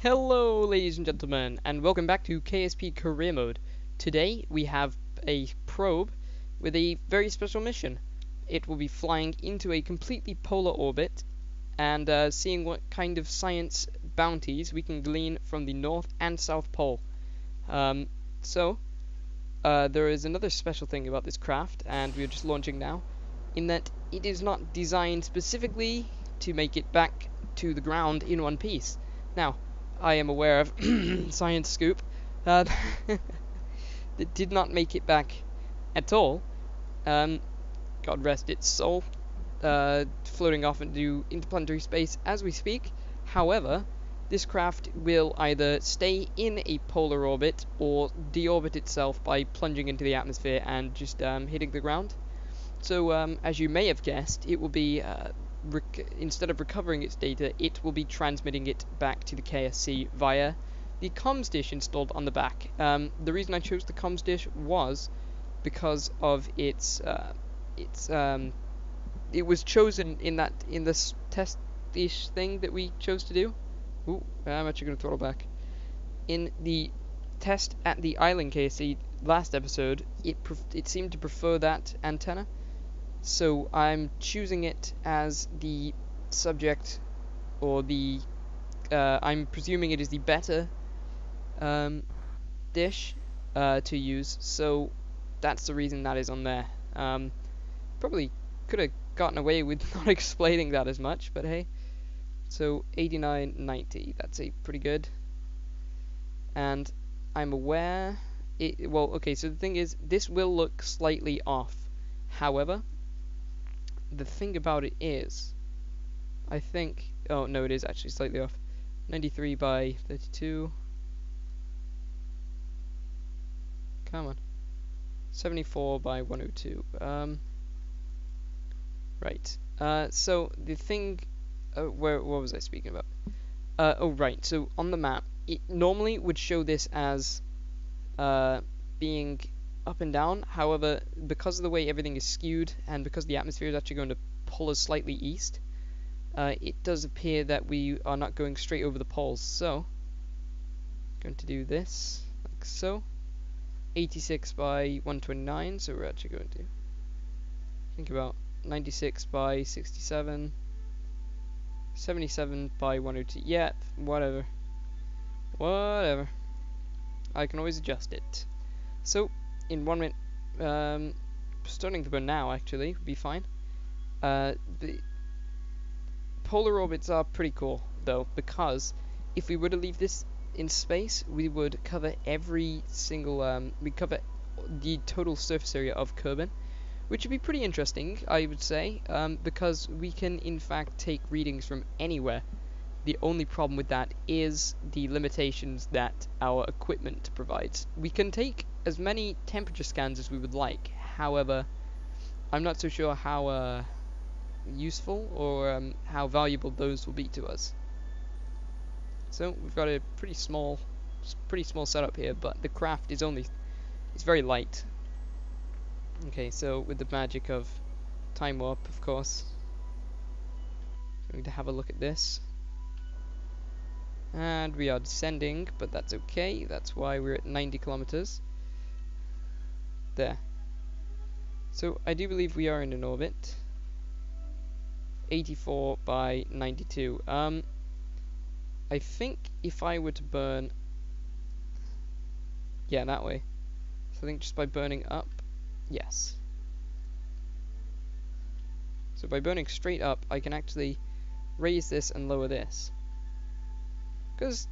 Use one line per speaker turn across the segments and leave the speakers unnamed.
Hello ladies and gentlemen, and welcome back to KSP Career Mode. Today we have a probe with a very special mission. It will be flying into a completely polar orbit and seeing what kind of science bounties we can glean from the North and South Pole. There is another special thing about this craft, and we're just launching now, in that it is not designed specifically to make it back to the ground in one piece. Now, I am aware of Science Scoop that did not make it back at all. God rest its soul, floating off into interplanetary space as we speak. However, this craft will either stay in a polar orbit or deorbit itself by plunging into the atmosphere and just hitting the ground. So, as you may have guessed, it will be instead of recovering its data, it will be transmitting it back to the KSC via the comms dish installed on the back. The reason I chose the comms dish was because of it was chosen in this test dish thing that we chose to do. Ooh, I'm actually going to throttle back. In the test at the island KSC last episode, it seemed to prefer that antenna. So I'm choosing it as the subject, or I'm presuming it is the better dish to use. So that's the reason that is on there. Probably could have gotten away with not explaining that as much, but hey. So 89.90, that's a pretty good. And I'm aware okay, so the thing is, this will look slightly off. However, the thing about it is, I think, oh no, it is actually slightly off. 93 by 32. Come on. 74 by 102. Right. So the thing, what was I speaking about? Oh right. So on the map, it normally would show this as being up and down. However, because of the way everything is skewed, and because the atmosphere is actually going to pull us slightly east, it does appear that we are not going straight over the poles. So, I'm going to do this, like so. 86 by 129, so we're actually going to think about 96 by 67, 77 by 102, yeah, whatever. I can always adjust it. So, in 1 minute, starting to burn now actually would be fine. The polar orbits are pretty cool though, because if we were to leave this in space, we would cover every single we'd cover the total surface area of Kerbol, which would be pretty interesting, I would say, because we can in fact take readings from anywhere. The only problem with that is the limitations that our equipment provides. We can take as many temperature scans as we would like. However, I'm not so sure how useful or how valuable those will be to us. So we've got a pretty small setup here, but the craft is it's very light. Okay, so with the magic of time warp, of course, going to have a look at this. And we are descending, but that's okay. That's why we're at 90 kilometers. There. So I do believe we are in an orbit. 84 by 92. I think if I were to burn, yeah, that way. So I think just by burning up, yes. So by burning straight up, I can actually raise this and lower this. Because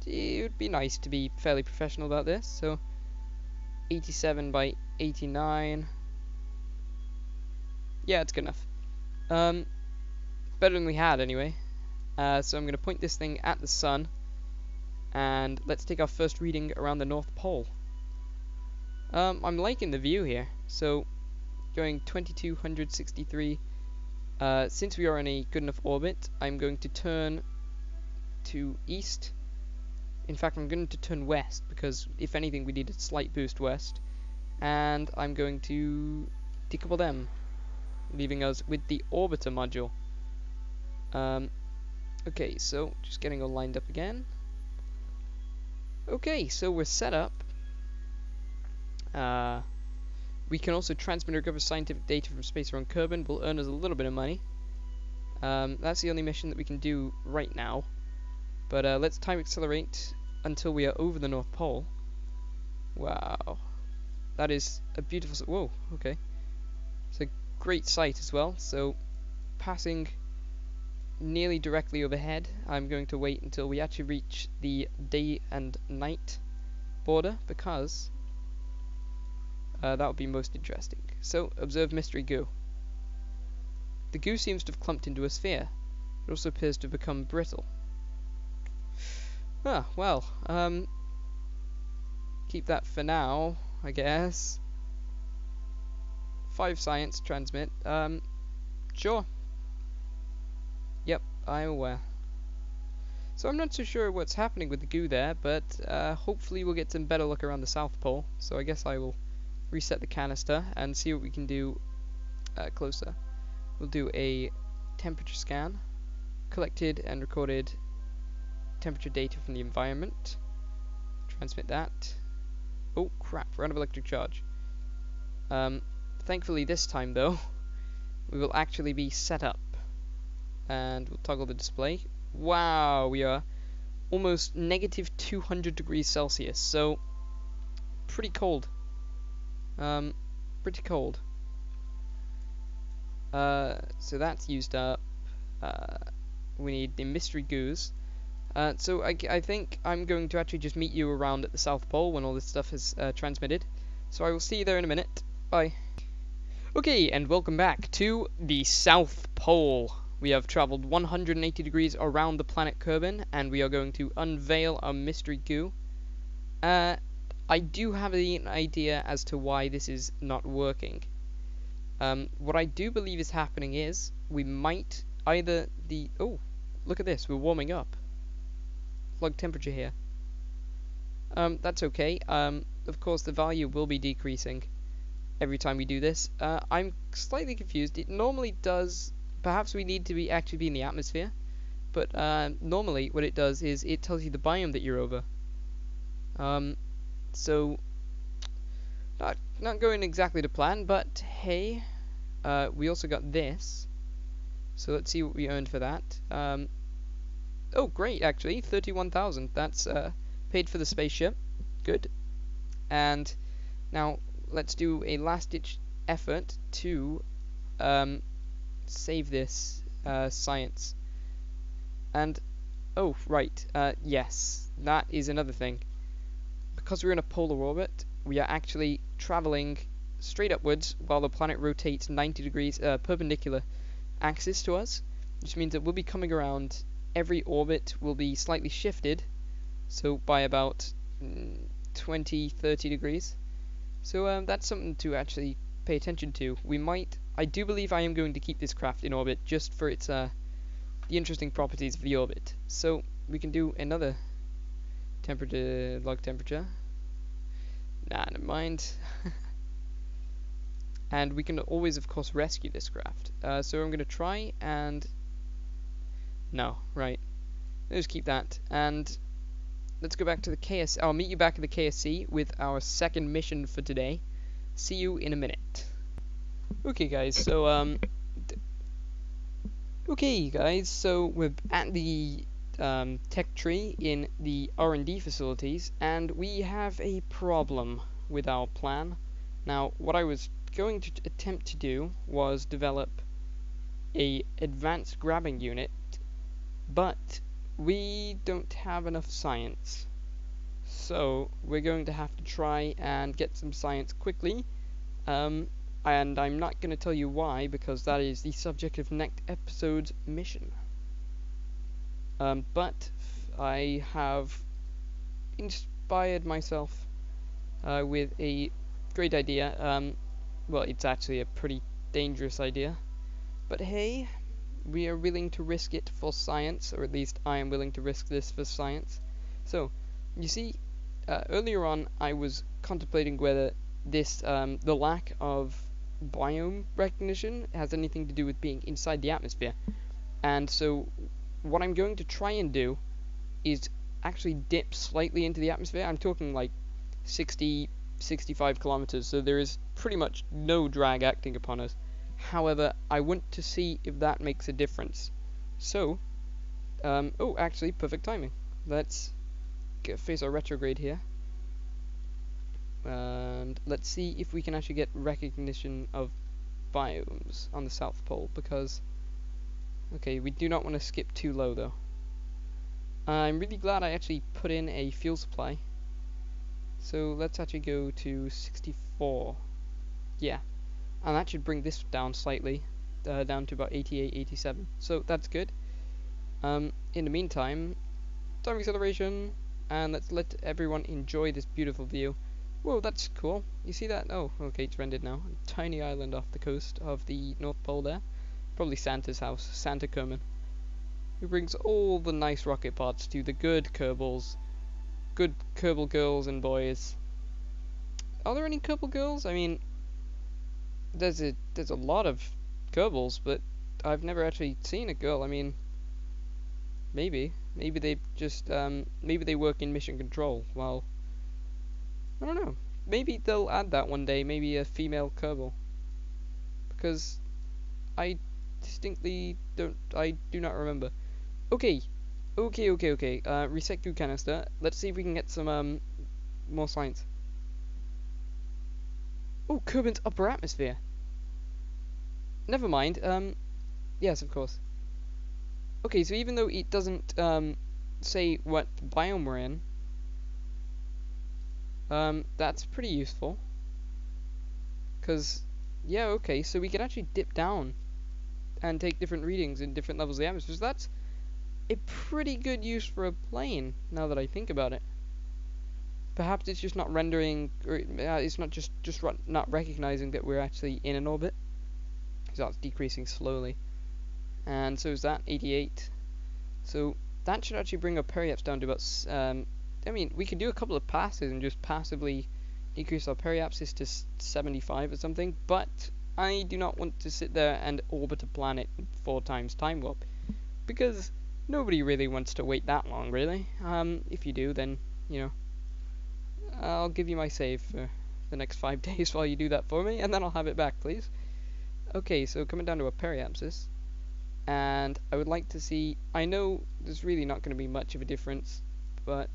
it would be nice to be fairly professional about this. So 87 by 89. Yeah, it's good enough. Better than we had anyway. So I'm going to point this thing at the sun, and let's take our first reading around the North Pole. I'm liking the view here. So going 2263. Since we are in a good enough orbit, I'm going to turn to east. In fact, I'm going to turn west, because if anything we need a slight boost west, and I'm going to decouple them, leaving us with the orbiter module. Okay, so just getting all lined up again. Okay, so we're set up. We can also transmit or recover scientific data from space around Kerbol. Will earn us a little bit of money. That's the only mission that we can do right now. But let's time accelerate until we are over the North Pole. Wow. That is a beautiful... Whoa, okay. It's a great sight as well. So, passing nearly directly overhead, I'm going to wait until we actually reach the day and night border, because that would be most interesting. So, observe mystery goo. The goo seems to have clumped into a sphere. It also appears to have become brittle. Ah, well, keep that for now, I guess. 5 science, transmit. Sure. Yep, I'm aware. So I'm not so sure what's happening with the goo there, but hopefully we'll get some better luck around the South Pole. So I guess I will reset the canister and see what we can do closer. We'll do a temperature scan. Collected and recorded temperature data from the environment. Transmit that. Oh crap, we're out of electric charge. Thankfully this time though, we will actually be set up. And we'll toggle the display. Wow, we are almost negative 200 degrees Celsius, so pretty cold. Pretty cold. So that's used up. We need the mystery goos. So I think I'm going to actually just meet you around at the South Pole when all this stuff is transmitted. So I will see you there in a minute. Bye. Okay, and welcome back to the South Pole. We have traveled 180 degrees around the planet Kerbol, and we are going to unveil our mystery goo. I do have an idea as to why this is not working. What I do believe is happening is we might either the... Oh, look at this, we're warming up. Log temperature here. That's okay. Of course, the value will be decreasing every time we do this. I'm slightly confused. It normally does... Perhaps we need to actually be in the atmosphere, but normally what it does is it tells you the biome that you're over. So not going exactly to plan, but hey, we also got this. So let's see what we earned for that. Oh, great! Actually, 31,000. That's paid for the spaceship. Good. And now let's do a last-ditch effort to save this science. And oh right, yes, that is another thing. Because we're in a polar orbit, we are actually traveling straight upwards while the planet rotates 90 degrees perpendicular axis to us, which means that we'll be coming around. Every orbit will be slightly shifted, so by about 20-30 degrees. So that's something to actually pay attention to. I do believe I am going to keep this craft in orbit just for its the interesting properties of the orbit. So we can do another temperature, log temperature. Nah, never mind. And we can always, of course, rescue this craft. So I'm going to try and... No, right. Let's keep that. And let's go back to the KS... I'll meet you back at the KSC with our second mission for today. See you in a minute. Okay guys, so we're at the tech tree in the R&D facilities, and we have a problem with our plan. Now, what I was going to attempt to do was develop a advanced grabbing unit, but we don't have enough science. So we're going to have to try and get some science quickly. And I'm not going to tell you why, because that is the subject of next episode's mission. But I have inspired myself with a great idea. Well, it's actually a pretty dangerous idea. But hey, we are willing to risk it for science, or at least I am willing to risk this for science. So, you see, earlier on I was contemplating whether this, the lack of biome recognition has anything to do with being inside the atmosphere. And so what I'm going to try and do is actually dip slightly into the atmosphere. I'm talking like 60, 65 kilometers, so there is pretty much no drag acting upon us. However, I want to see if that makes a difference. So, oh, actually, perfect timing. Let's face our retrograde here. And let's see if we can actually get recognition of biomes on the South Pole, because, okay, we do not want to skip too low, though. I'm really glad I actually put in a fuel supply. So let's actually go to 64. Yeah, and that should bring this down slightly, down to about 88, 87. So that's good. In the meantime, time acceleration, and let's let everyone enjoy this beautiful view. Whoa, that's cool. You see that? Oh, okay, it's rendered now. A tiny island off the coast of the North Pole there. Probably Santa's house, Santa Kerman, who brings all the nice rocket parts to the good Kerbols. Good Kerbol girls and boys. Are there any Kerbol girls? I mean, there's a lot of Kerbols, but I've never actually seen a girl. I mean, maybe they just maybe they work in mission control. Well, I don't know. Maybe they'll add that one day. Maybe a female Kerbol, because I distinctly don't. I do not remember. Okay. Reset goo canister. Let's see if we can get some more science. Oh, Kerbin's upper atmosphere. Never mind. Yes, of course. Okay, so even though it doesn't say what biome we're in, that's pretty useful. Cause yeah, okay, so we can actually dip down and take different readings in different levels of the atmosphere. So that's a pretty good use for a plane, now that I think about it. Perhaps it's just not rendering, or it's not just not recognizing that we're actually in an orbit, because that's decreasing slowly. And so is that 88. So that should actually bring our periaps down to about. I mean, we could do a couple of passes and just passively decrease our periapsis to 75 or something. But I do not want to sit there and orbit a planet 4 times time warp, because nobody really wants to wait that long, really. If you do, then, you know, I'll give you my save for the next 5 days while you do that for me, and then I'll have it back, please. Okay, so coming down to a periapsis, and I would like to see, I know there's really not going to be much of a difference, but,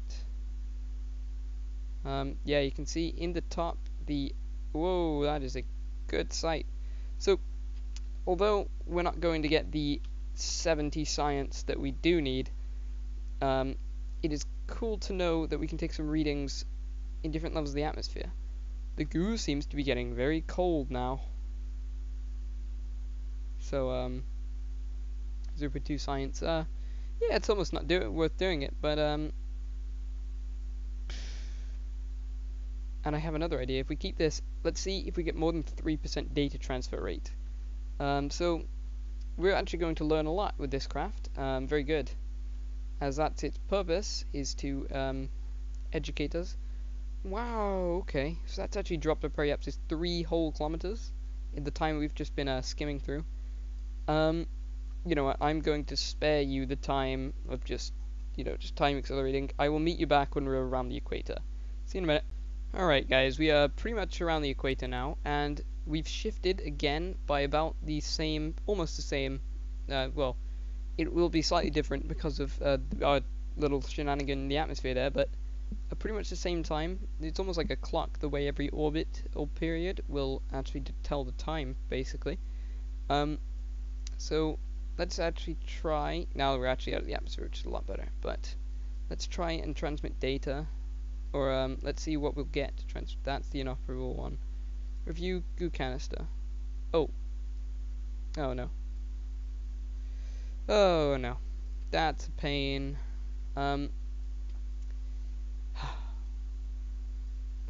yeah, you can see in the top, whoa, that is a good sight. So, although we're not going to get the 70 science that we do need, it is cool to know that we can take some readings in different levels of the atmosphere. The goo seems to be getting very cold now. So, 0.2 science, yeah, it's almost not worth doing it, but, and I have another idea. If we keep this, let's see if we get more than 3% data transfer rate. So, we're actually going to learn a lot with this craft, very good, as that's its purpose, is to, educate us. Wow, okay, so that's actually dropped our periapsis 3 whole kilometers in the time we've just been, skimming through. You know what, I'm going to spare you the time of just time accelerating. I will meet you back when we're around the equator. See you in a minute. Alright guys, we are pretty much around the equator now, and we've shifted again by about the same, almost the same, well, it will be slightly different because of our little shenanigan in the atmosphere there, but pretty much the same time. It's almost like a clock, the way every orbit or period will actually tell the time, basically. So let's actually try, now we're actually out of the atmosphere, which is a lot better, but let's try and transmit data, or let's see what we'll get. That's the inoperable one. Review goo canister. Oh no. Oh no, that's a pain. Well,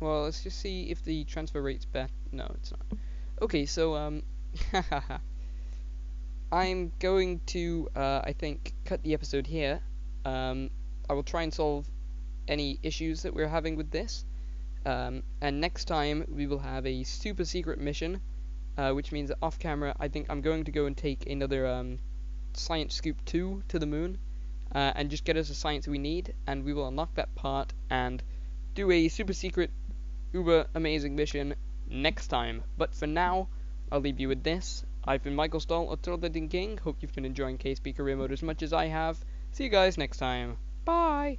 let's just see if the transfer rate's better. No, it's not. Okay, so I'm going to I think cut the episode here. I will try and solve any issues that we're having with this, and next time we will have a super secret mission, which means that off camera I think I'm going to go and take another Science Scoop 2 to the moon, and just get us the science we need, and we will unlock that part and do a super secret, uber amazing mission next time. But for now, I'll leave you with this. I've been Michael Stoll, Authority King. Hope you've been enjoying KSP Career Mode as much as I have. See you guys next time. Bye!